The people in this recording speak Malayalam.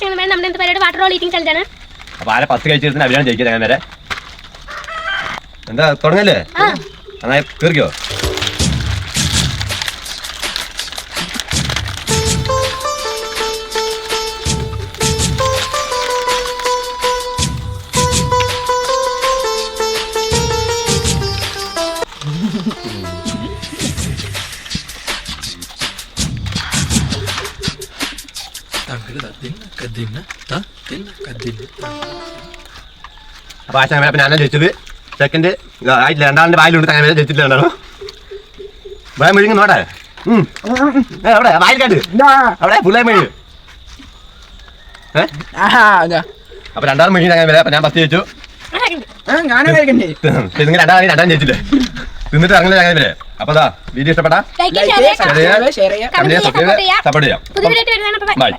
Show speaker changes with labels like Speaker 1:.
Speaker 1: നമ്മുടെ എന്ത് പരിപാടി വാട്ടർ റോൾ ഈറ്റിംഗ് ചലഞ്ചാണ്.
Speaker 2: അപ്പൊ ആരെ 10 കഴിച്ചിരുന്ന അവരാണ് ജയിക്കുക. ഞാൻ വരെ എന്താ തുടങ്ങല്ലേ? നന്നായി തീർക്കോ? അപ്പൊ ആശാൻ ഞാനാണ് ജയിച്ചത്. സെക്കൻഡ് ആയിട്ടില്ല, രണ്ടാളിന്റെ വായിലുണ്ട്. അങ്ങനെ ജയിച്ചിട്ടുണ്ടാണോ? ഭയം മെഴുങ്ങി നോട്ടെ. അവിടെ വായിൽ കണ്ട് അവിടെ പുള്ളേ മെഴു. അപ്പൊ രണ്ടാളും മെഴുകി അങ്ങനെ വരാം. അപ്പൊ ഞാൻ 10 ജയിച്ചു. നിങ്ങൾ രണ്ടാം ജയിച്ചില്ലേ? തിന്നിട്ട് ഇറങ്ങുന്നത് അങ്ങനെ വരെ. അപ്പൊ വീഡിയോ ഇഷ്ടപ്പെട്ടാ സപ്പോർട്ട് ചെയ്യാം. ബൈ.